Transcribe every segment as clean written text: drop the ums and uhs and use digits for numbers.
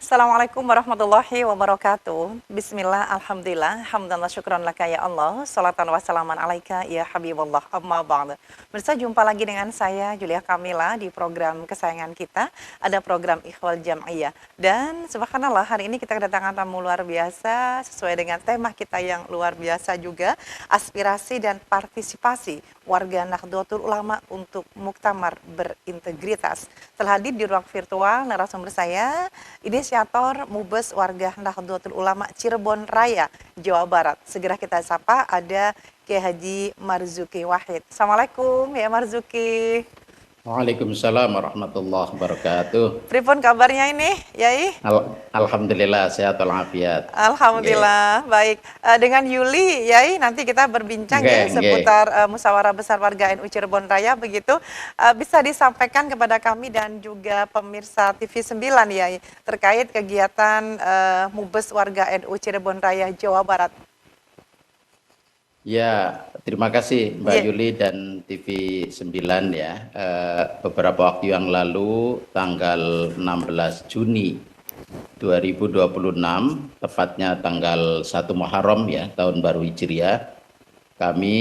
Assalamualaikum warahmatullahi wabarakatuh. Bismillah, alhamdulillah, hamdan wa syukran laka ya Allah, salatan wa salaman alaika ya Habibullah, amma ba'du. Pemirsa, jumpa lagi dengan saya Julia Kamila di program kesayangan kita, ada program Ikhwal Jam'iyah. Dan subhanallah, hari ini kita kedatangan tamu luar biasa, sesuai dengan tema kita yang luar biasa juga, aspirasi dan partisipasi warga Nahdlatul Ulama untuk muktamar berintegritas. Telah hadir di ruang virtual narasumber saya, inisiator Mubes Warga Nahdlatul Ulama Cirebon Raya, Jawa Barat. Segera kita sapa, ada Kiai Haji Marzuki Wahid. Assalamualaikum ya Marzuki. Waalaikumsalam warahmatullahi wabarakatuh. Pripun kabarnya ini, Yai? Alhamdulillah sehat walafiat. Alhamdulillah, baik. Dengan Yuli, Yai, nanti kita berbincang ya seputar musyawarah besar warga NU Cirebon Raya, begitu. Bisa disampaikan kepada kami dan juga pemirsa TV 9, Yai, terkait kegiatan Mubes warga NU Cirebon Raya, Jawa Barat. Ya, terima kasih Mbak Yuli dan TV 9 ya. Beberapa waktu yang lalu, tanggal 16 Juni 2026, tepatnya tanggal 1 Muharram ya, tahun baru Hijriah, kami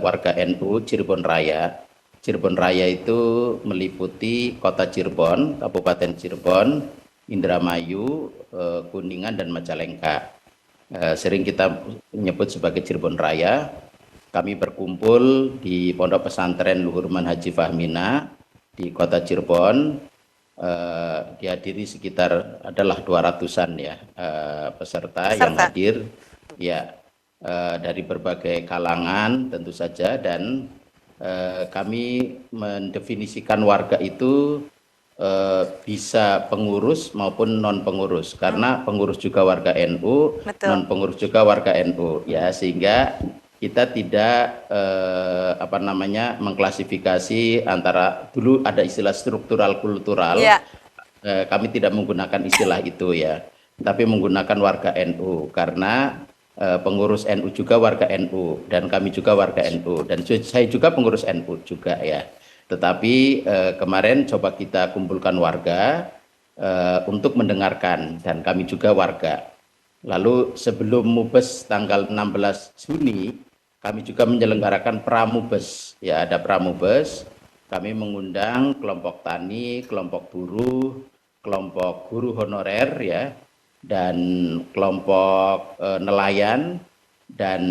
warga NU Cirebon Raya. Cirebon Raya itu meliputi Kota Cirebon, Kabupaten Cirebon, Indramayu, Kuningan, dan Majalengka. Sering kita menyebut sebagai Cirebon Raya. Kami berkumpul di Pondok Pesantren Luhur Manhaji Fahmina di Kota Cirebon. Dihadiri sekitar adalah 200-an ya peserta yang hadir ya, dari berbagai kalangan tentu saja, dan kami mendefinisikan warga itu bisa pengurus maupun non pengurus, karena pengurus juga warga NU, non pengurus juga warga NU ya, sehingga kita tidak mengklasifikasi antara, dulu ada istilah struktural kultural, kami tidak menggunakan istilah itu ya, tapi menggunakan warga NU, karena pengurus NU juga warga NU, dan kami juga warga NU, dan saya juga pengurus NU juga ya. Tetapi kemarin coba kita kumpulkan warga untuk mendengarkan, dan kami juga warga. Lalu sebelum Mubes tanggal 16 Juni, kami juga menyelenggarakan Pramubes. Ya, ada Pramubes. Kami mengundang kelompok tani, kelompok buruh, kelompok guru honorer ya, dan kelompok nelayan, dan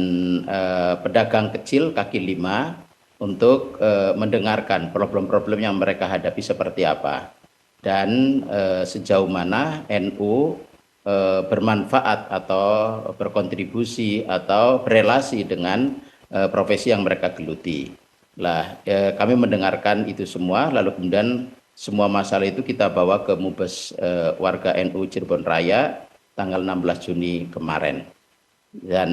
pedagang kecil kaki lima, untuk mendengarkan problem-problem yang mereka hadapi seperti apa, dan sejauh mana NU bermanfaat atau berkontribusi atau berelasi dengan profesi yang mereka geluti. Lah, kami mendengarkan itu semua, lalu kemudian semua masalah itu kita bawa ke Mubes warga NU Cirebon Raya tanggal 16 Juni kemarin. Dan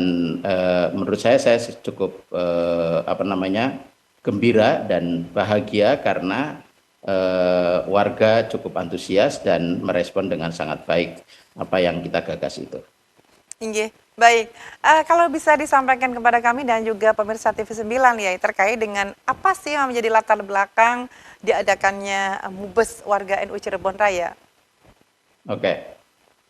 menurut saya cukup gembira dan bahagia karena warga cukup antusias dan merespon dengan sangat baik apa yang kita gagas itu. Inggih, baik. Kalau bisa disampaikan kepada kami dan juga pemirsa TV 9 ya, terkait dengan apa sih yang menjadi latar belakang diadakannya Mubes warga NU Cirebon Raya? Oke.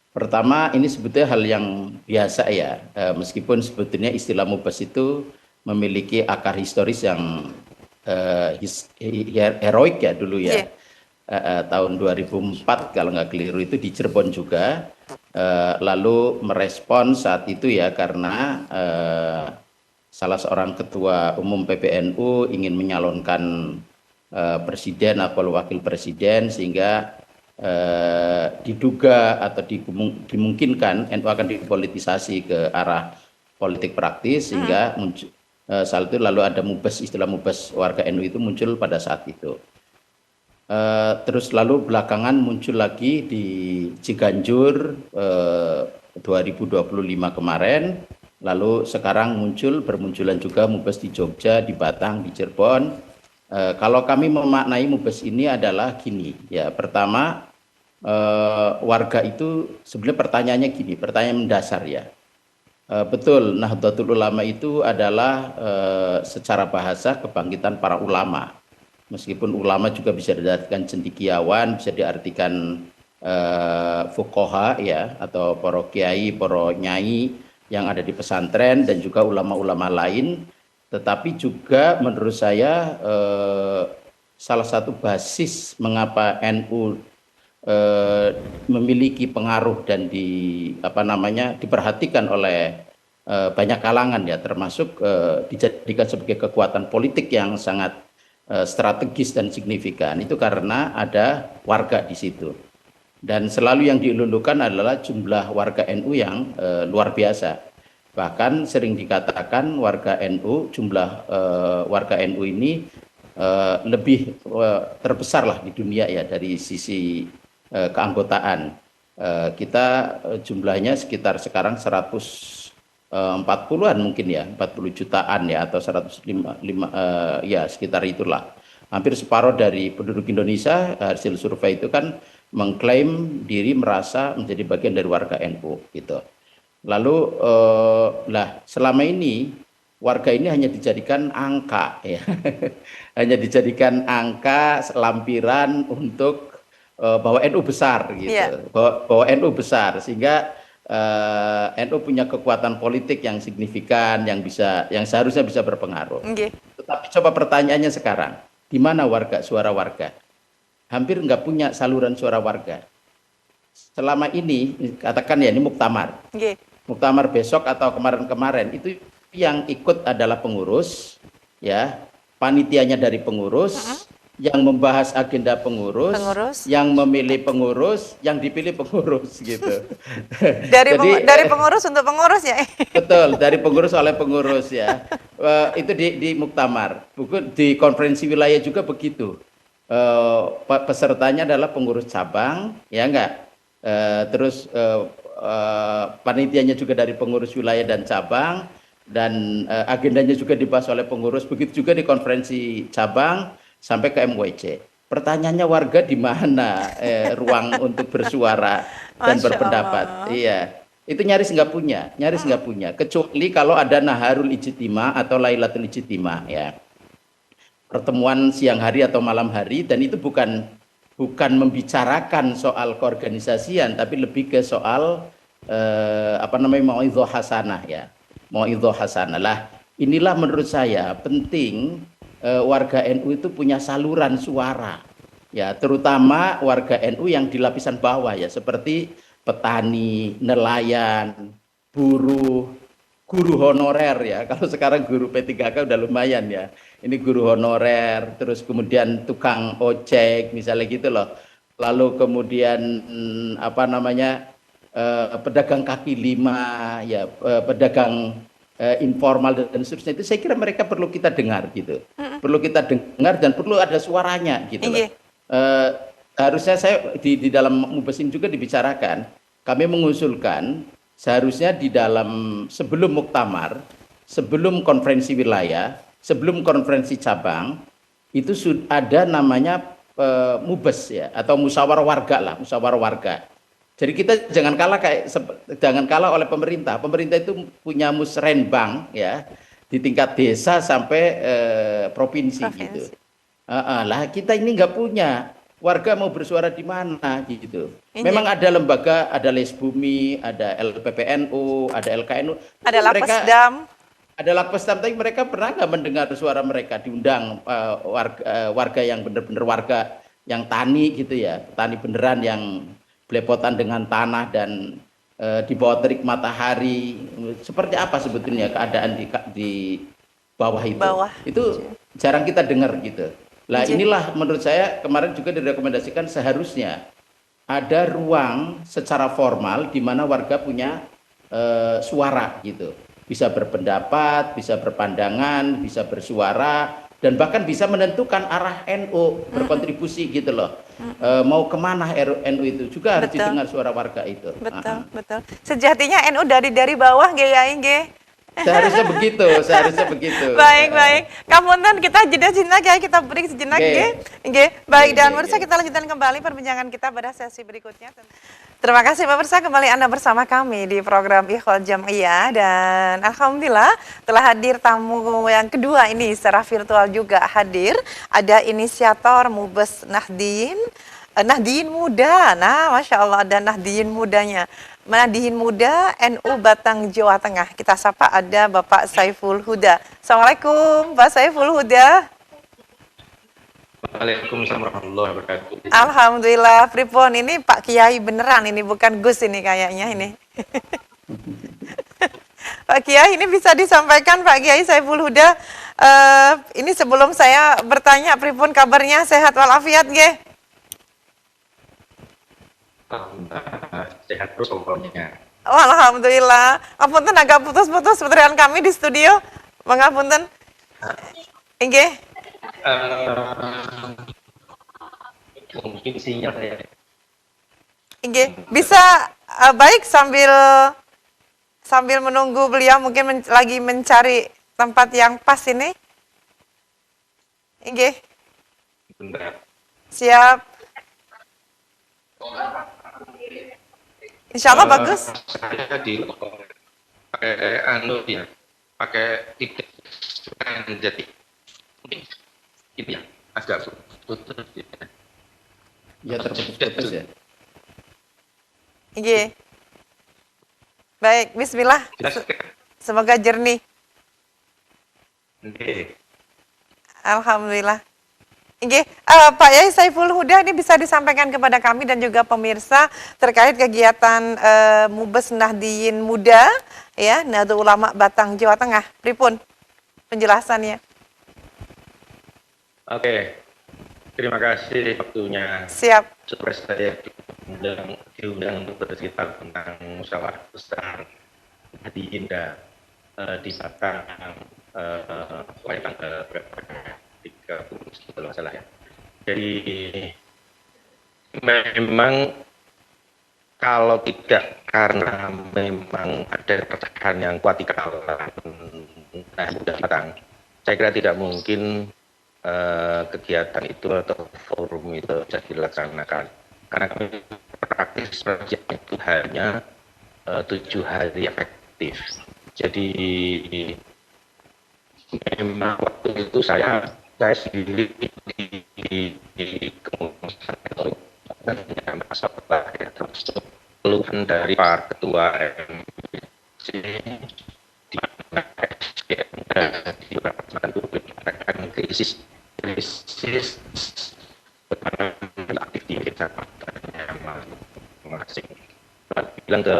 Pertama, ini sebetulnya hal yang biasa ya, meskipun sebetulnya istilah Mubes itu memiliki akar historis yang heroik ya dulu ya. Tahun 2004 kalau nggak keliru itu di Cirebon juga, lalu merespon saat itu ya, karena salah seorang ketua umum PBNU ingin menyalonkan presiden atau wakil presiden, sehingga diduga atau dimungkinkan NU akan dipolitisasi ke arah politik praktis, sehingga saat itu lalu ada Mubes, istilah Mubes warga NU itu muncul pada saat itu. Terus lalu belakangan muncul lagi di Ciganjur 2025 kemarin, lalu sekarang bermunculan juga Mubes di Jogja, di Batang, di Cirebon. Kalau kami memaknai Mubes ini adalah gini ya, pertama warga itu sebenarnya pertanyaannya gini, pertanyaan mendasar ya. Betul, Nahdlatul Ulama itu adalah secara bahasa kebangkitan para ulama. Meskipun ulama juga bisa diartikan cendekiawan, bisa diartikan fuqaha ya, atau para kiai, para nyai yang ada di pesantren dan juga ulama-ulama lain. Tetapi juga menurut saya salah satu basis mengapa NU memiliki pengaruh dan diperhatikan oleh banyak kalangan ya, termasuk dijadikan sebagai kekuatan politik yang sangat strategis dan signifikan, itu karena ada warga di situ. Dan selalu yang dilulukan adalah jumlah warga NU yang luar biasa. Bahkan sering dikatakan jumlah warga NU ini lebih terbesar lah di dunia ya dari sisi keanggotaan. Kita jumlahnya sekitar sekarang 140-an mungkin ya, 40 jutaan ya, atau 105 ya sekitar itulah. Hampir separuh dari penduduk Indonesia hasil survei itu kan mengklaim diri merasa menjadi bagian dari warga NU gitu. Lalu selama ini warga ini hanya dijadikan angka ya. Hanya dijadikan angka lampiran untuk bahwa NU besar gitu. Yeah. Bahwa NU besar, sehingga NU punya kekuatan politik yang signifikan, yang seharusnya bisa berpengaruh. Okay. Tetapi coba pertanyaannya sekarang, di mana suara warga? Hampir nggak punya saluran suara warga. Selama ini, katakan ya, ini muktamar. Okay. Muktamar besok atau kemarin-kemarin, itu yang ikut adalah pengurus, ya, panitianya dari pengurus, yang membahas agenda pengurus, yang memilih pengurus, yang dipilih pengurus, gitu. Dari pengurus untuk pengurus ya? Betul, dari pengurus oleh pengurus ya. Itu di muktamar. Di konferensi wilayah juga begitu. Pesertanya adalah pengurus cabang, ya enggak? Terus panitianya juga dari pengurus wilayah dan cabang, dan agendanya juga dibahas oleh pengurus. Begitu juga di konferensi cabang sampai ke MWC. Pertanyaannya, warga di mana ruang untuk bersuara dan berpendapat? Iya, itu nyaris nggak punya. Kecuali kalau ada Naharul Ijtima atau Lailatul Ijtima ya, pertemuan siang hari atau malam hari, dan itu bukan membicarakan soal keorganisasian, tapi lebih ke soal mau'idhah hasanah ya. Mau'idhah hasanah lah. Inilah menurut saya penting warga NU itu punya saluran suara ya, terutama warga NU yang di lapisan bawah ya, seperti petani, nelayan, buruh, guru honorer ya. Kalau sekarang guru P3K udah lumayan ya. Ini guru honorer, terus kemudian tukang ojek misalnya gitu loh. Lalu kemudian pedagang kaki lima ya, pedagang informal dan seterusnya. Itu saya kira mereka perlu kita dengar gitu. Perlu kita dengar dan perlu ada suaranya gitu loh. Harusnya saya di dalam Mubasin juga dibicarakan. Kami mengusulkan seharusnya di dalam sebelum muktamar, sebelum konferensi wilayah, sebelum konferensi cabang, itu sudah ada namanya mubes ya, atau musyawarah warga lah, musyawarah warga. Jadi kita jangan kalah oleh pemerintah. Pemerintah itu punya musrenbang ya, di tingkat desa sampai provinsi gitu. Lah kita ini nggak punya. Warga mau bersuara di mana gitu. Memang ada lembaga, ada Lesbumi, ada LPPNU, ada LKNU, ada Lapesdam. Ada Lapesdam, tapi mereka pernah nggak mendengar suara mereka diundang warga yang benar-benar warga yang tani gitu ya, tani beneran yang belepotan dengan tanah dan di bawah terik matahari. Seperti apa sebetulnya keadaan di bawah itu? Itu jarang kita dengar gitu. Lah inilah menurut saya kemarin juga direkomendasikan seharusnya ada ruang secara formal di mana warga punya suara gitu. Bisa berpendapat, bisa berpandangan, bisa bersuara, dan bahkan bisa menentukan arah NU, berkontribusi gitu loh. Mau kemana NU itu juga harus didengar suara warga itu. Betul. Sejatinya NU dari bawah nggih. Seharusnya begitu. Baik. Kapunten kita jeda sejenak ya, kita break sejenak nggih. Baik, dan pemirsa kita lanjutkan kembali perbincangan kita pada sesi berikutnya. Terima kasih pemirsa, kembali Anda bersama kami di program Ikhwal Jam'iyah, dan alhamdulillah telah hadir tamu yang kedua ini secara virtual juga hadir. Ada inisiator Mubes Nahdien, Nahdiyin Muda. Nah, Masya Allah ada Nahdiyin Mudanya. Nahdiyin Muda NU Batang Jawa Tengah. Kita sapa ada Bapak Saiful Huda. Assalamualaikum Pak Saiful Huda. Waalaikumsalam warahmatullahi wabarakatuh. Alhamdulillah, Pripon ini Pak Kiai beneran ini bukan Gus ini kayaknya ini. Pak Kiai ini bisa disampaikan Pak Kiai Saiful Huda. Ini sebelum saya bertanya Pripun kabarnya sehat walafiat nggih? Sehat terus pokoknya. Oh, alhamdulillah. Apunten agak putus-putus puteran kami di studio. Mengapunten. Nggih. Mungkin sinyal saya. Nggih. Bisa baik sambil menunggu beliau mungkin lagi mencari tempat yang pas ini. Nggih. Bentar. Siap. Insya Allah bagus. Saya di pakai ya, pakai titik jadi ini ya agak putus ya. Ya terputus-putus ya. Nggih. Baik, bismillah. Semoga jernih. Oke. Alhamdulillah. Nggih, Pak Yai Saiful Huda ini bisa disampaikan kepada kami dan juga pemirsa terkait kegiatan Mubes Nahdiyin Muda ya, Nahdlatul Ulama Batang Jawa Tengah. Pripun penjelasannya? Oke. Terima kasih waktunya. Siap. Supaya saya diundang untuk bercerita tentang musyawarah besar Nahdiyin di Batang mulai tanggal 30 kalau nggak salah ya. Jadi memang kalau tidak karena memang ada percakapan yang kuat di kalangan Batang, saya kira tidak mungkin kegiatan itu atau forum itu bisa dilaksanakan karena kami praktis proyeknya itu hanya 7 hari efektif. Jadi memang waktu itu saya sendiri di kemudian masalah ya, termasuk keluhan dari para ketua MBC di mana SDM di beberapa publik akan krisis bagaimana aktif di jabatannya masing-masing. Bilang ke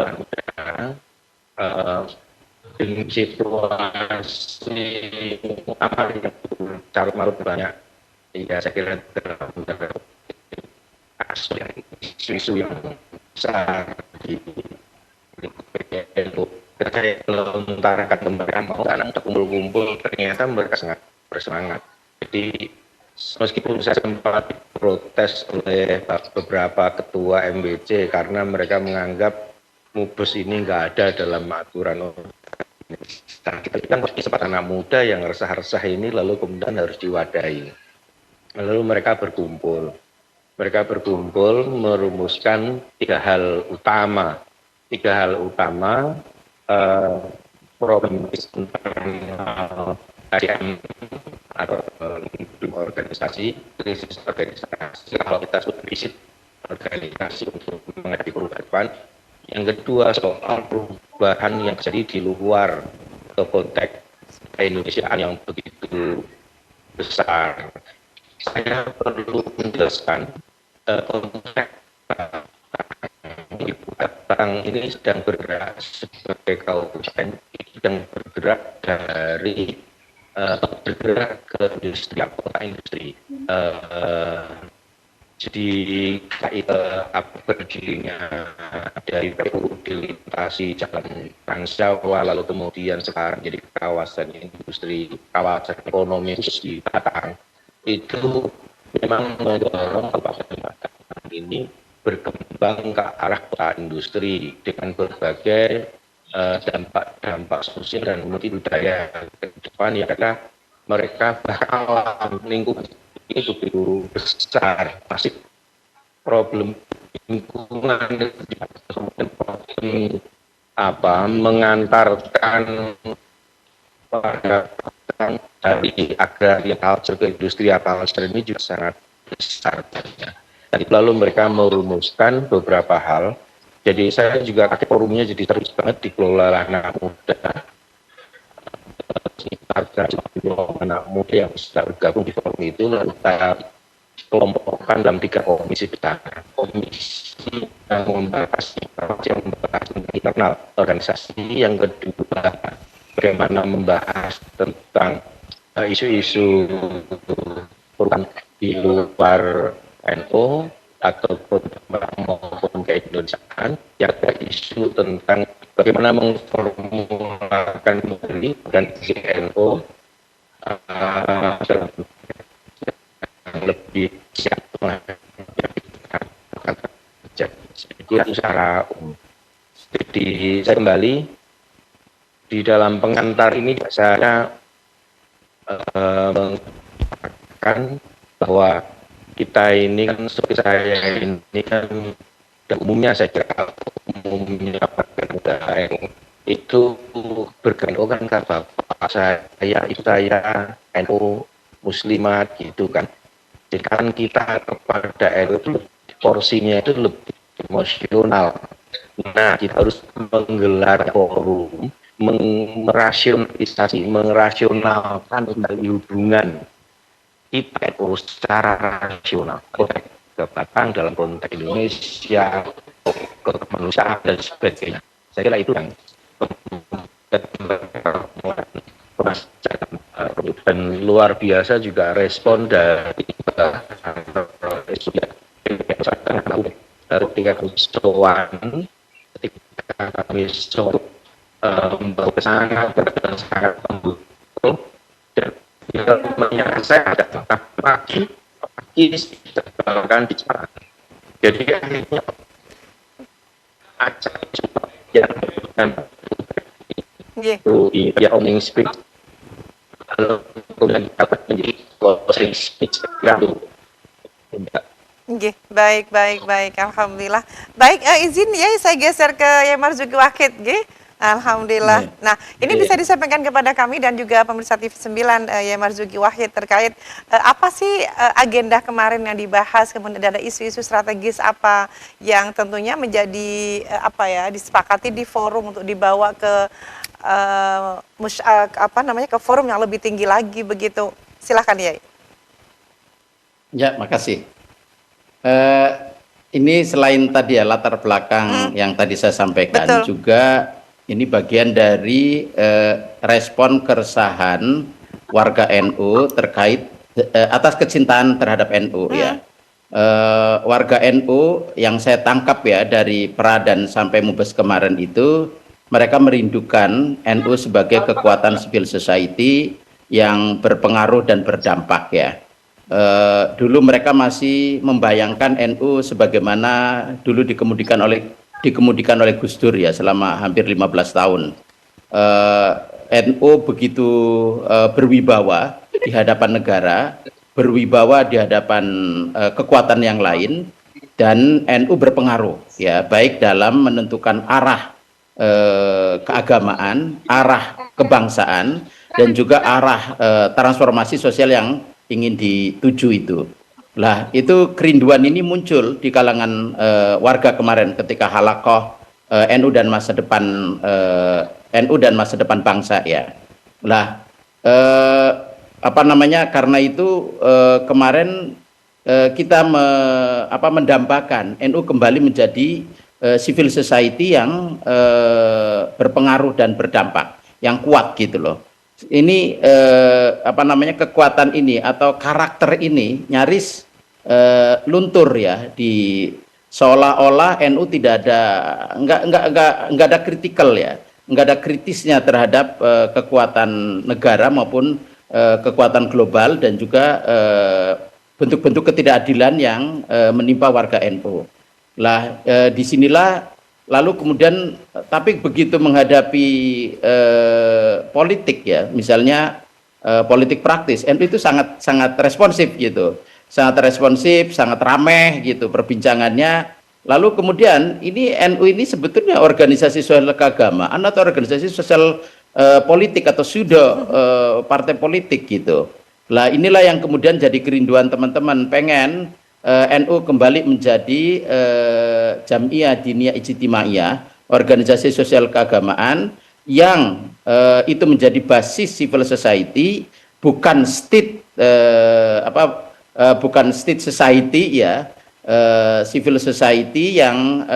dengan situasi apa yang carut marut banyak, ya saya kira isu-isu yang besar di lingkup terkait melontarkan kemerdekaan mau anak kumpul-kumpul, ternyata mereka sangat bersemangat. Jadi meskipun saya sempat protes oleh beberapa ketua MBC karena mereka menganggap Mubes ini nggak ada dalam aturan. Nah, kita kan sempat anak muda yang resah-resah ini lalu kemudian harus diwadahi. Lalu mereka berkumpul merumuskan 3 hal utama. Problem internal ASEAN atau organisasi, krisis organisasi. Kalau kita sudah krisis organisasi untuk menghadapi perubahan. Yang kedua soal perubahan yang terjadi di luar konteks Indonesia yang begitu besar. Saya perlu menjelaskan konteks Batang ini sedang bergerak sebagai kabupaten, sedang bergerak ke industri, kota industri. Jadi berdirinya dari PU dilintasi jalan Trans Jawa, lalu kemudian sekarang jadi kawasan industri, kawasan ekonomi khusus di Batang, itu memang mendorong Kabupaten Batang ini berkembang ke arah kota industri dengan berbagai dampak sosial dan budaya ke depan, ya karena mereka bakalan lingkungan ini begitu besar, masih problem lingkungan, problem mengantarkan pada dari agraria culture ke industri culture ini juga sangat besar. Dan lalu mereka merumuskan beberapa hal. Jadi saya juga kaget forumnya jadi terus banget dikelola anak muda. Anak muda yang bisa bergabung di forum itu lalu kita kelompokkan dalam 3 komisi besar. Komisi yang membahas tentang internal organisasi, yang kedua bagaimana membahas tentang isu-isu perubahan di luar NU ataupun maupun keindonesiaan, yang ada isu tentang bagaimana memformulasikan kembali dan NU yang lebih siap itu secara umum. Jadi saya kembali di dalam pengantar ini saya mengatakan bahwa kita ini kan seperti saya ini kan umumnya saya kira umumnya muda itu bergantung kan bapak saya itu saya NU muslimat gitu kan. Jadi kan kita kepada NU itu porsinya itu lebih emosional. Nah, kita harus menggelar forum, merasionalkan kembali hubungan kita itu secara rasional, ke Batang dalam konteks Indonesia, ke kemanusiaan dan sebagainya. Saya kira itu yang dan luar biasa juga respon dari ketika kami membawa ke sana dan sangat mendukung dan saya ada pagi disebarkan di Jepang. Jadi akhirnya acara yang itu ya opening speech lalu kemudian dapat menjadi closing speech lalu. Baik, alhamdulillah. Baik, izin ya saya geser ke Yai Marzuki Wahid, alhamdulillah. Nah, ini bisa disampaikan kepada kami dan juga pemirsa TV9 Yai Marzuki Wahid terkait apa sih agenda kemarin yang dibahas, kemudian ada isu-isu strategis apa yang tentunya menjadi disepakati di forum untuk dibawa ke ke forum yang lebih tinggi lagi begitu. Silakan Yai. Ya, makasih. Ini selain tadi ya latar belakang yang tadi saya sampaikan, betul, juga ini bagian dari respon keresahan warga NU terkait atas kecintaan terhadap NU ya. Warga NU yang saya tangkap ya dari Pradan sampai Mubes kemarin itu, mereka merindukan NU sebagai kekuatan civil society yang berpengaruh dan berdampak ya. Dulu mereka masih membayangkan NU sebagaimana dulu dikemudikan oleh Gus Dur ya selama hampir 15 tahun. NU begitu berwibawa di hadapan negara, berwibawa di hadapan kekuatan yang lain, dan NU berpengaruh ya baik dalam menentukan arah keagamaan, arah kebangsaan, dan juga arah transformasi sosial yang ingin dituju itu. Lah, itu kerinduan ini muncul di kalangan warga kemarin ketika halakoh NU dan masa depan bangsa ya. Lah, karena itu kemarin kita mendambakan NU kembali menjadi civil society yang berpengaruh dan berdampak, yang kuat gitu loh. Ini kekuatan ini atau karakter ini nyaris luntur ya, di seolah-olah NU tidak ada nggak ada kritikal ya, nggak ada kritisnya terhadap kekuatan negara maupun kekuatan global dan juga bentuk-bentuk ketidakadilan yang menimpa warga NU. Lah, disinilah lalu kemudian tapi begitu menghadapi politik ya, misalnya politik praktis, NU itu sangat responsif gitu, sangat rameh gitu perbincangannya. Lalu kemudian ini NU ini sebetulnya organisasi sosial keagamaan atau organisasi sosial politik atau pseudo partai politik gitu. Lah, inilah yang kemudian jadi kerinduan teman-teman, pengen NU kembali menjadi Jam'iyah Diniyah Ijtimaiyah, organisasi sosial keagamaan yang itu menjadi basis civil society, bukan state bukan state society ya, civil society yang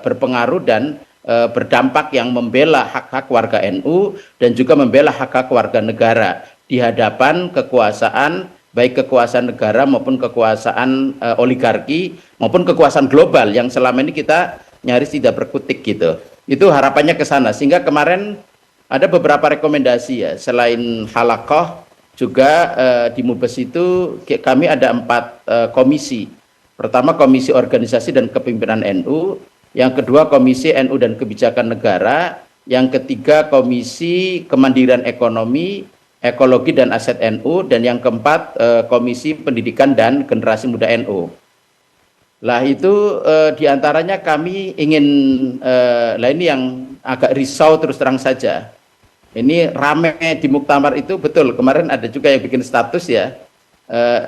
berpengaruh dan berdampak, yang membela hak-hak warga NU dan juga membela hak-hak warga negara di hadapan kekuasaan, baik kekuasaan negara maupun kekuasaan oligarki maupun kekuasaan global yang selama ini kita nyaris tidak berkutik gitu. Itu harapannya ke sana, sehingga kemarin ada beberapa rekomendasi ya, selain halakoh juga di Mubes itu kami ada 4 komisi. Pertama, komisi organisasi dan kepemimpinan NU, yang kedua komisi NU dan kebijakan negara, yang ketiga komisi kemandirian ekonomi, ekologi dan aset NU, dan yang keempat komisi pendidikan dan generasi muda NU. Lah itu diantaranya kami ingin, lah ini yang agak risau terus terang saja. Ini rame di muktamar itu, betul, kemarin ada juga yang bikin status ya.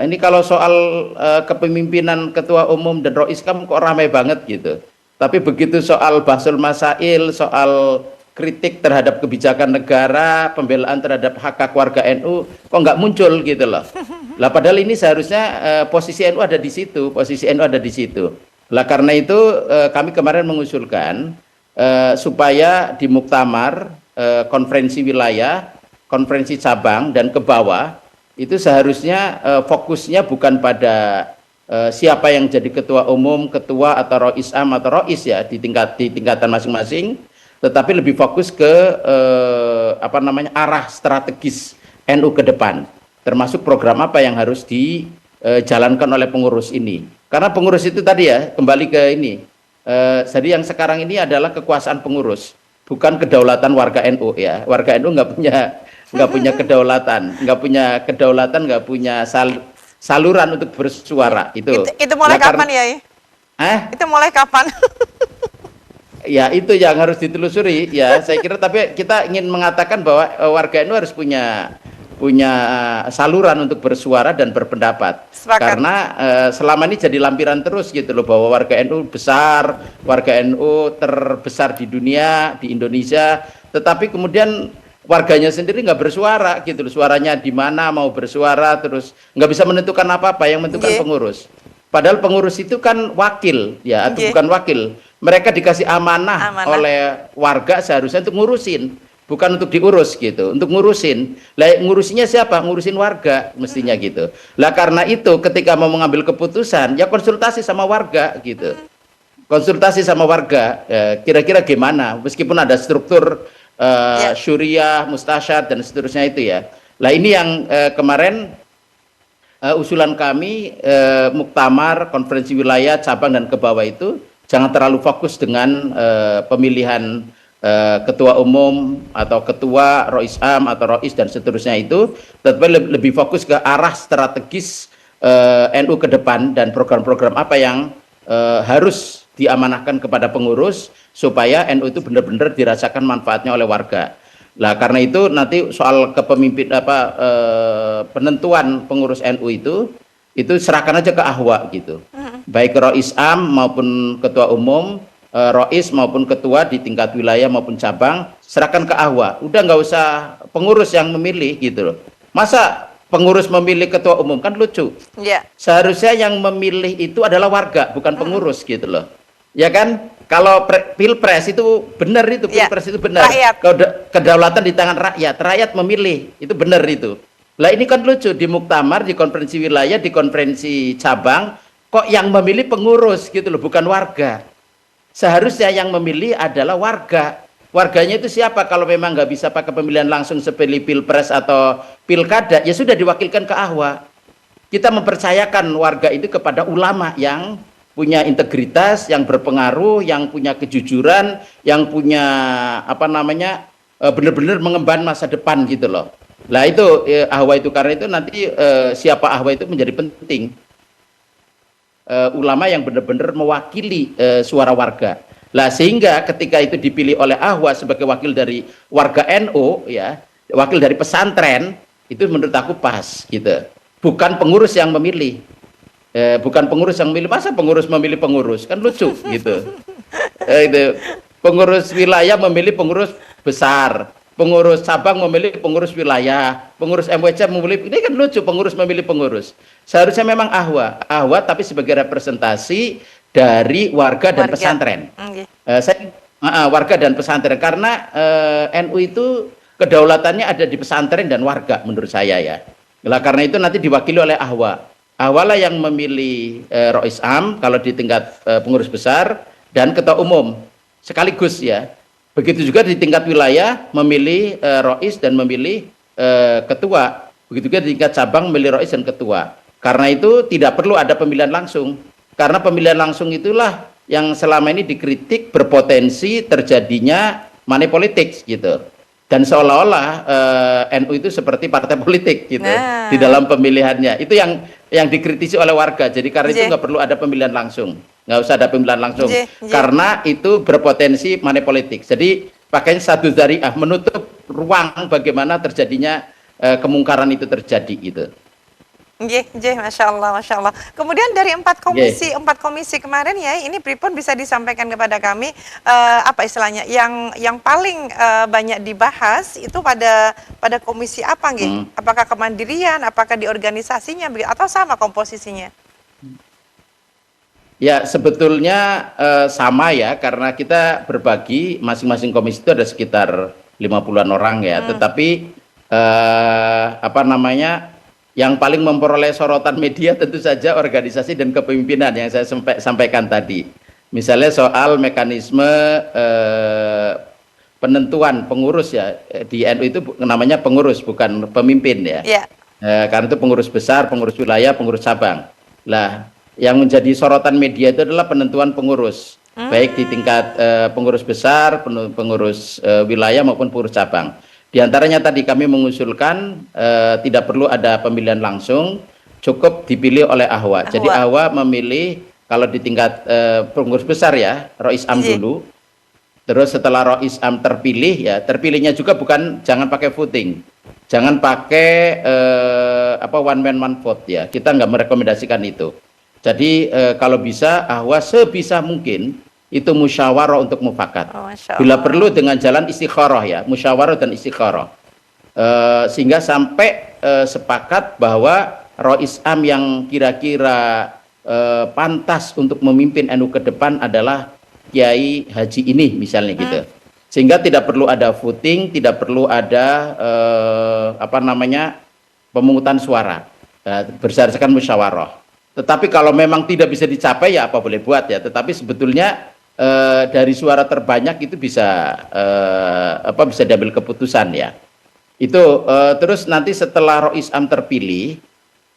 Ini kalau soal kepemimpinan ketua umum dan Roiskam kok ramai banget gitu. Tapi begitu soal Bahsul Masail, soal kritik terhadap kebijakan negara, pembelaan terhadap hak-hak warga NU, kok nggak muncul gitu loh. Lah padahal ini seharusnya posisi NU ada di situ, posisi NU ada di situ. Lah karena itu kami kemarin mengusulkan supaya di muktamar, konferensi wilayah, konferensi cabang dan ke bawah itu seharusnya fokusnya bukan pada siapa yang jadi ketua umum, ketua atau rois am atau rois ya di tingkatan masing-masing, tetapi lebih fokus ke arah strategis NU ke depan, termasuk program apa yang harus dijalankan oleh pengurus ini. Karena pengurus itu tadi ya, kembali ke ini, jadi yang sekarang ini adalah kekuasaan pengurus, bukan kedaulatan warga NU ya. Warga NU nggak punya kedaulatan, nggak punya saluran untuk bersuara. Itu mulai kapan ya? Itu mulai kapan? Ya itu yang harus ditelusuri ya. Saya kira, tapi kita ingin mengatakan bahwa warga NU harus punya saluran untuk bersuara dan berpendapat. Sepakat. Karena selama ini jadi lampiran terus gitu loh, bahwa warga NU besar, warga NU terbesar di dunia, di Indonesia, tetapi kemudian warganya sendiri nggak bersuara gitu loh, suaranya di mana mau bersuara, terus nggak bisa menentukan apa-apa, yang menentukan pengurus. Padahal pengurus itu kan wakil ya, atau bukan wakil, mereka dikasih amanah oleh warga seharusnya untuk ngurusin, bukan untuk diurus gitu, untuk ngurusin. Lah ngurusinnya siapa? Ngurusin warga mestinya gitu. Lah karena itu ketika mau mengambil keputusan ya konsultasi sama warga gitu. Konsultasi sama warga, kira-kira gimana, meskipun ada struktur syuriah, mustasyad dan seterusnya itu ya. Lah ini yang kemarin usulan kami, muktamar, konferensi wilayah, cabang dan ke bawah itu jangan terlalu fokus dengan pemilihan ketua umum atau ketua, rois am atau rois dan seterusnya itu, tetapi lebih fokus ke arah strategis NU ke depan dan program-program apa yang harus diamanahkan kepada pengurus supaya NU itu benar-benar dirasakan manfaatnya oleh warga. Lah karena itu nanti soal penentuan pengurus NU itu serahkan aja ke ahwa gitu. Baik rois am maupun ketua umum, rois maupun ketua di tingkat wilayah maupun cabang, serahkan ke ahwa. Udah nggak usah pengurus yang memilih gitu loh. Masa pengurus memilih ketua umum, kan lucu. Seharusnya yang memilih itu adalah warga, bukan pengurus gitu loh. Ya kan? Kalau pilpres itu benar, itu pilpres itu benar. Kalau kedaulatan di tangan rakyat memilih, itu benar itu. Lah ini kan lucu, di muktamar, di konferensi wilayah, di konferensi cabang, kok yang memilih pengurus gitu loh, bukan warga. Seharusnya yang memilih adalah warga. Warganya itu siapa? Kalau memang nggak bisa pakai pemilihan langsung seperti pilpres atau pilkada, ya sudah diwakilkan ke ahwa. Kita mempercayakan warga itu kepada ulama yang punya integritas, yang berpengaruh, yang punya kejujuran, yang punya benar-benar mengemban masa depan gitu loh. Lah itu ahwa itu, karena itu nanti siapa ahwa itu menjadi penting. Ulama yang benar-benar mewakili suara warga. Lah sehingga ketika itu dipilih oleh ahwa sebagai wakil dari warga NU ya, wakil dari pesantren, itu menurut aku pas gitu. Bukan pengurus yang memilih. bukan pengurus yang memilih, masa pengurus memilih pengurus, kan lucu gitu. Itu pengurus wilayah memilih pengurus besar, pengurus cabang memilih pengurus wilayah, pengurus MWC memilih, ini kan lucu, pengurus memilih pengurus. Seharusnya memang ahwa tapi sebagai representasi dari warga dan pesantren. Warga dan pesantren, karena NU itu kedaulatannya ada di pesantren dan warga menurut saya ya. Nah, karena itu nanti diwakili oleh ahwa. Ahwa lah yang memilih Rois Am kalau di tingkat pengurus besar dan ketua umum sekaligus ya. Begitu juga di tingkat wilayah memilih Rois dan memilih ketua. Begitu juga di tingkat cabang memilih Rois dan ketua. Karena itu tidak perlu ada pemilihan langsung. Karena pemilihan langsung itulah yang selama ini dikritik berpotensi terjadinya money politics gitu. Dan seolah-olah NU itu seperti partai politik gitu di dalam pemilihannya. Itu yang dikritisi oleh warga. Jadi karena itu nggak perlu ada pemilihan langsung, nggak usah ada pemilihan langsung, karena itu berpotensi money politik. Jadi pakainya satu zariah, menutup ruang bagaimana terjadinya kemungkaran itu terjadi gitu. Masya Allah, Masya Allah. Kemudian dari empat komisi kemarin ya, ini pripun bisa disampaikan kepada kami apa istilahnya yang paling banyak dibahas itu pada komisi apa nggih? Apakah kemandirian, apakah di organisasinya, atau sama komposisinya? Ya sebetulnya sama ya, karena kita berbagi, masing-masing komisi itu ada sekitar 50-an orang ya, tetapi apa namanya, yang paling memperoleh sorotan media tentu saja organisasi dan kepemimpinan yang saya sampaikan tadi. Misalnya soal mekanisme penentuan pengurus ya, di NU itu namanya pengurus bukan pemimpin ya. Karena itu pengurus besar, pengurus wilayah, pengurus cabang. Lah, yang menjadi sorotan media itu adalah penentuan pengurus, baik di tingkat pengurus besar, pengurus wilayah maupun pengurus cabang. Di antaranya tadi kami mengusulkan tidak perlu ada pemilihan langsung, cukup dipilih oleh ahwa. Jadi ahwa memilih kalau di tingkat pengurus besar ya, Rois Am dulu. Terus setelah Rois Am terpilih ya, terpilihnya juga jangan pakai voting. Jangan pakai one man one vote ya. Kita nggak merekomendasikan itu. Jadi kalau bisa ahwa sebisa mungkin itu musyawarah untuk mufakat. Bila perlu dengan jalan istikharah ya, musyawarah dan istikharah. Sehingga sampai sepakat bahwa Rois Am yang kira-kira pantas untuk memimpin NU ke depan adalah Kiai Haji ini misalnya gitu. Sehingga tidak perlu ada voting, tidak perlu ada pemungutan suara berdasarkan musyawarah. Tetapi kalau memang tidak bisa dicapai ya apa boleh buat ya. Tetapi sebetulnya dari suara terbanyak itu bisa diambil keputusan ya. Itu terus nanti setelah Rois Am terpilih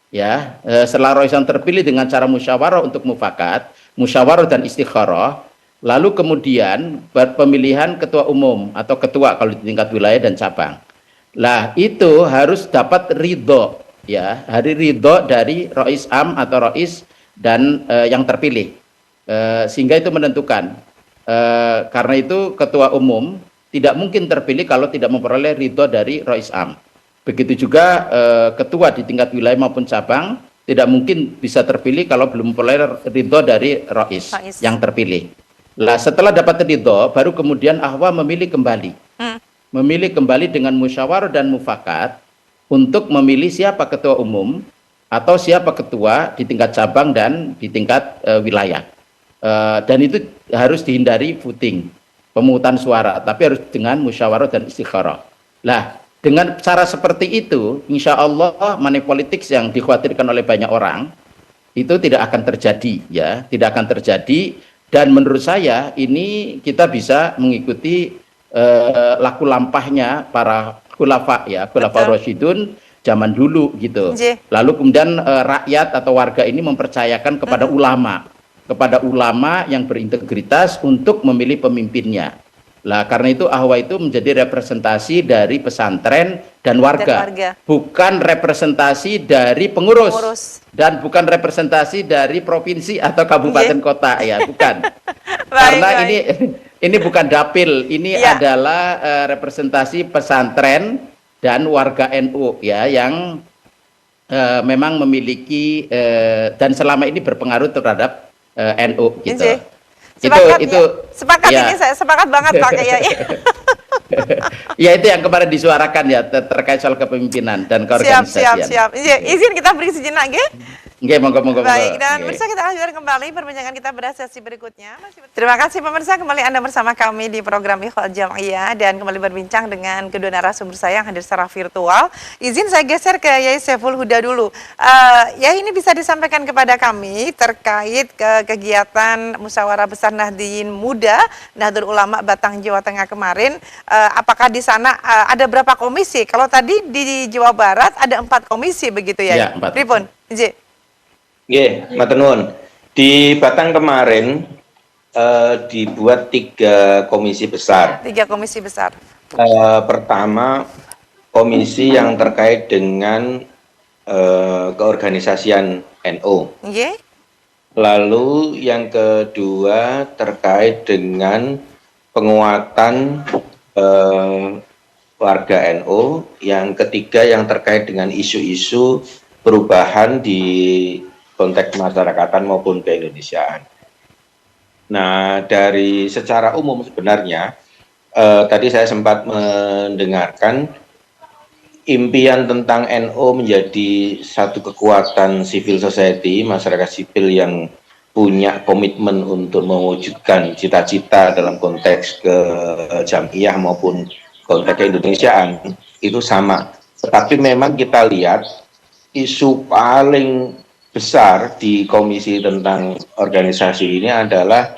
ya, setelah Rois Am terpilih dengan cara musyawarah untuk mufakat, musyawarah dan istikharah, lalu kemudian pemilihan ketua umum atau ketua kalau di tingkat wilayah dan cabang. Lah itu harus dapat ridho ya, hari ridho dari Rois Am atau Rois dan yang terpilih. Sehingga itu menentukan, karena itu ketua umum tidak mungkin terpilih kalau tidak memperoleh ridho dari Rois Am. Begitu juga ketua di tingkat wilayah maupun cabang tidak mungkin bisa terpilih kalau belum memperoleh ridho dari Rois yang terpilih. Lah setelah dapat ridho, baru kemudian ahwa memilih kembali dengan musyawarah dan mufakat untuk memilih siapa ketua umum atau siapa ketua di tingkat cabang dan di tingkat wilayah. Dan itu harus dihindari voting, pemungutan suara, tapi harus dengan musyawarah dan istikharah. Lah, dengan cara seperti itu, insya Allah money politics yang dikhawatirkan oleh banyak orang itu tidak akan terjadi, ya, tidak akan terjadi. Dan menurut saya ini kita bisa mengikuti laku lampahnya para khulafa, ya, khulafa Rasyidun zaman dulu gitu. Lalu kemudian rakyat atau warga ini mempercayakan kepada ulama yang berintegritas untuk memilih pemimpinnya. Lah karena itu ahwa itu menjadi representasi dari pesantren dan warga. Bukan representasi dari pengurus dan bukan representasi dari provinsi atau kabupaten kota ya, bukan. Karena ini bukan dapil, ini adalah representasi pesantren dan warga NU ya, yang memang memiliki dan selama ini berpengaruh terhadap NU gitu. Inji. Sepakat, itu sepakat ya. Ini saya sepakat banget Pak Kiai. Ya itu yang kemarin disuarakan ya terkait soal kepemimpinan dan keorganisasian. Siap. Izin kita beri sejenak ya. Oke, monggo. Baik, dan pemirsa kita lanjutkan kembali perbincangan kita pada sesi berikutnya. Terima kasih pemirsa, kembali Anda bersama kami di program Ikhwal Jam'iyah dan kembali berbincang dengan kedua narasumber saya yang hadir secara virtual. Izin saya geser ke Yai Saiful Huda dulu. Ya ini bisa disampaikan kepada kami terkait kegiatan Musyawarah Besar Nahdliyin Muda Nahdlatul Ulama Batang Jawa Tengah kemarin. Apakah di sana ada berapa komisi? Kalau tadi di Jawa Barat ada 4 komisi begitu ya? Ya, 4. Pripun? Izin. Nggih, matur nuwun. Di Batang kemarin dibuat 3 komisi besar. 3 komisi besar. Pertama, komisi yang terkait dengan keorganisasian NU. Nggih. Lalu yang kedua terkait dengan penguatan warga NU. Yang ketiga yang terkait dengan isu-isu perubahan di konteks masyarakatan maupun keindonesiaan. Nah, dari secara umum sebenarnya tadi saya sempat mendengarkan impian tentang NU menjadi satu kekuatan civil society, masyarakat sipil yang punya komitmen untuk mewujudkan cita-cita dalam konteks Jam'iyah maupun konteks keindonesiaan itu sama. Tetapi memang kita lihat isu paling besar di komisi tentang organisasi ini adalah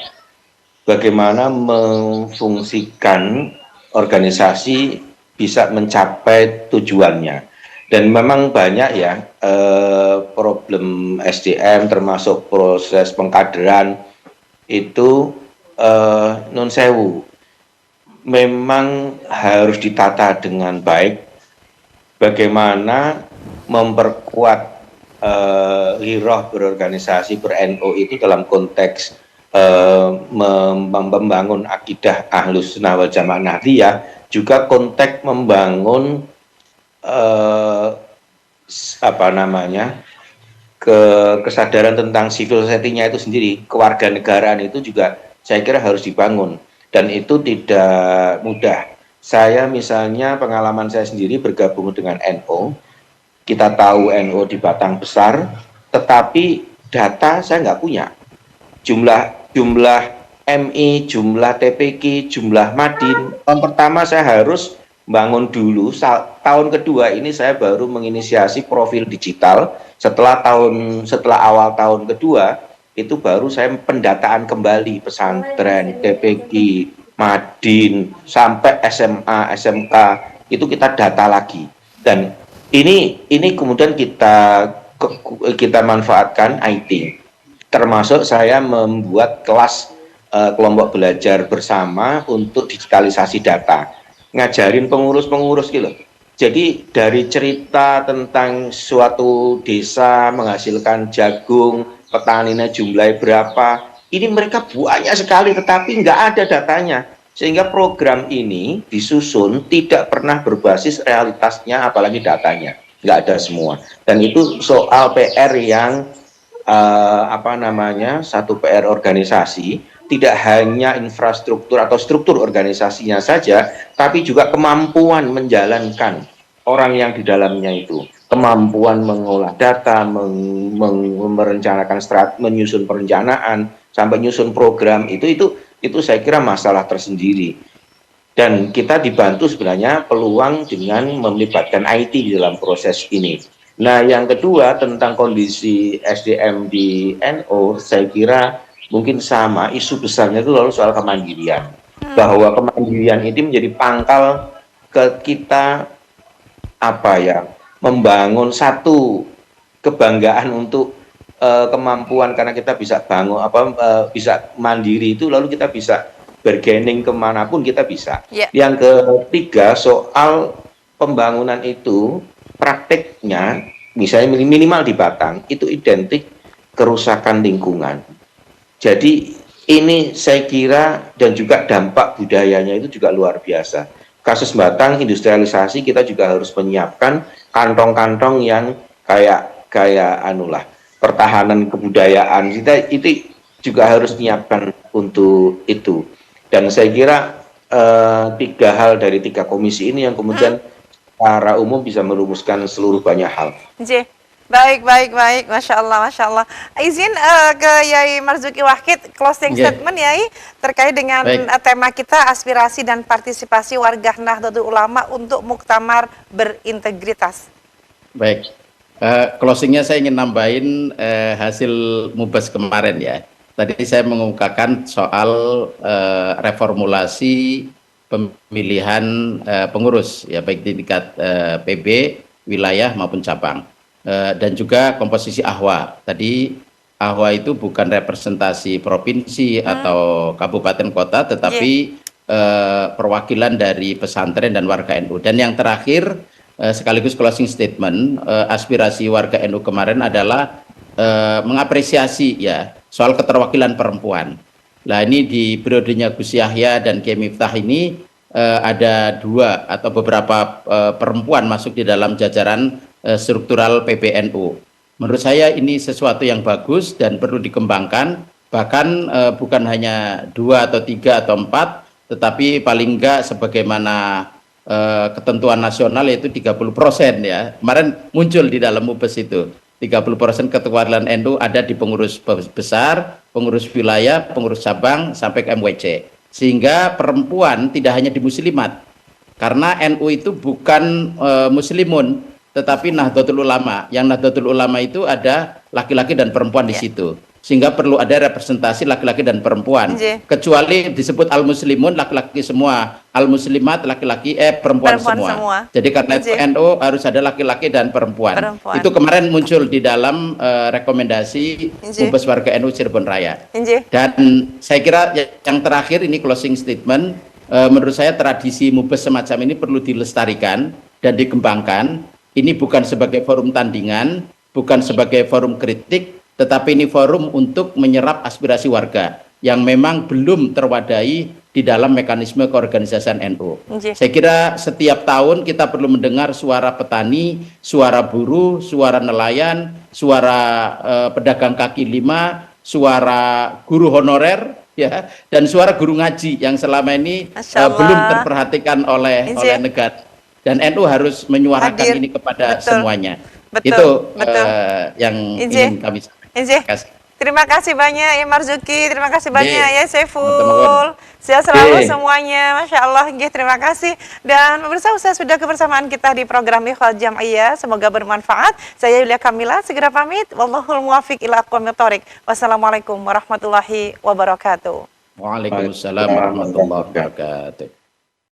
bagaimana memfungsikan organisasi bisa mencapai tujuannya. Dan memang banyak ya problem SDM termasuk proses pengkaderan itu nun sewu memang harus ditata dengan baik. Bagaimana memperkuat giroh berorganisasi ber-NU itu dalam konteks membangun akidah Ahlus Sunnah wal Jamaah Nahdliyah, juga konteks membangun kesadaran tentang civil society-nya itu sendiri, kewarganegaraan itu juga saya kira harus dibangun dan itu tidak mudah. Saya misalnya pengalaman saya sendiri bergabung dengan NU. Kita tahu NU di Batang besar, tetapi data saya nggak punya. Jumlah MI, jumlah TPQ, jumlah Madin. Tahun pertama saya harus bangun dulu. Tahun kedua ini saya baru menginisiasi profil digital. Setelah awal tahun kedua itu baru saya pendataan kembali pesantren, TPQ, Madin, sampai SMA, SMK itu kita data lagi. Dan ini kemudian kita manfaatkan IT, termasuk saya membuat kelas kelompok belajar bersama untuk digitalisasi data, ngajarin pengurus gitu. Jadi dari cerita tentang suatu desa menghasilkan jagung, petaninya jumlahnya berapa, ini mereka banyak sekali tetapi nggak ada datanya. Sehingga program ini disusun tidak pernah berbasis realitasnya apalagi datanya, nggak ada semua. Dan itu soal PR yang satu PR organisasi, tidak hanya infrastruktur atau struktur organisasinya saja, tapi juga kemampuan menjalankan orang yang di dalamnya itu, kemampuan mengolah data, merencanakan menyusun perencanaan sampai nyusun program itu saya kira masalah tersendiri. Dan kita dibantu sebenarnya peluang dengan melibatkan IT di dalam proses ini. Nah, yang kedua tentang kondisi SDM di NU, saya kira mungkin sama, isu besarnya itu lalu soal kemandirian. Bahwa kemandirian ini menjadi pangkal kita membangun satu kebanggaan untuk kemampuan, karena kita bisa bisa mandiri itu, lalu kita bisa bergening kemanapun kita bisa. Yang ketiga soal pembangunan itu prakteknya, misalnya minimal di Batang itu identik kerusakan lingkungan. Jadi ini saya kira dan juga dampak budayanya itu juga luar biasa. Kasus Batang industrialisasi, kita juga harus menyiapkan kantong-kantong yang kayak anulah pertahanan kebudayaan kita itu juga harus menyiapkan untuk itu. Dan saya kira 3 hal dari 3 komisi ini yang kemudian secara umum bisa merumuskan seluruh banyak hal. Baik, Masya Allah, Masya Allah. Izin ke Yai Marzuki Wahid, closing statement Yai, terkait dengan tema kita, aspirasi dan partisipasi warga Nahdlatul Ulama untuk muktamar berintegritas. Baik, closingnya saya ingin nambahin hasil Mubas kemarin ya. Tadi saya mengemukakan soal reformulasi pemilihan pengurus, ya baik di tingkat PB, wilayah maupun cabang. Dan juga komposisi AHWA. Tadi AHWA itu bukan representasi provinsi atau kabupaten kota, tetapi perwakilan dari pesantren dan warga NU. Dan yang terakhir, sekaligus closing statement, aspirasi warga NU kemarin adalah mengapresiasi ya soal keterwakilan perempuan. Nah ini di periodenya Gus Yahya dan Kiai Miftah ini ada 2 atau beberapa perempuan masuk di dalam jajaran struktural PBNU. Menurut saya ini sesuatu yang bagus dan perlu dikembangkan, bahkan bukan hanya 2 atau 3 atau 4, tetapi paling enggak sebagaimana ketentuan nasional yaitu 30% ya. Kemarin muncul di dalam Mubes itu 30% keterwakilan NU ada di pengurus besar, pengurus wilayah, pengurus cabang sampai ke MWC. Sehingga perempuan tidak hanya di muslimat, karena NU itu bukan muslimun, tetapi Nahdlatul Ulama. Yang Nahdlatul Ulama itu ada laki-laki dan perempuan di situ. Sehingga perlu ada representasi laki-laki dan perempuan. Kecuali disebut al-muslimun, laki-laki semua. Al-muslimat, laki-laki, perempuan semua. Jadi karena itu NU harus ada laki-laki dan perempuan. Itu kemarin muncul di dalam rekomendasi Mubes Warga NU Cirebon Raya. Dan saya kira yang terakhir ini closing statement, menurut saya tradisi Mubes semacam ini perlu dilestarikan dan dikembangkan. Ini bukan sebagai forum tandingan, bukan sebagai forum kritik, tetapi ini forum untuk menyerap aspirasi warga yang memang belum terwadahi di dalam mekanisme keorganisasian NU. Saya kira setiap tahun kita perlu mendengar suara petani, suara buruh, suara nelayan, suara pedagang kaki 5, suara guru honorer, ya, dan suara guru ngaji yang selama ini belum terperhatikan oleh negara. Dan NU harus menyuarakan ini kepada semuanya. Itu yang ingin kami sampaikan. Terima kasih banyak ya Marzuki, terima kasih banyak ya Saiful. Sehat selalu semuanya, Masya Allah. Terima kasih. Dan pemirsa, usai sudah kebersamaan kita di program Ikhwal Jam'iyah. Semoga bermanfaat. Saya Yulia Kamila, segera pamit. Wallahul muwafiq ila aqwamit thoriq. Wassalamualaikum warahmatullahi wabarakatuh. Waalaikumsalam warahmatullahi wabarakatuh.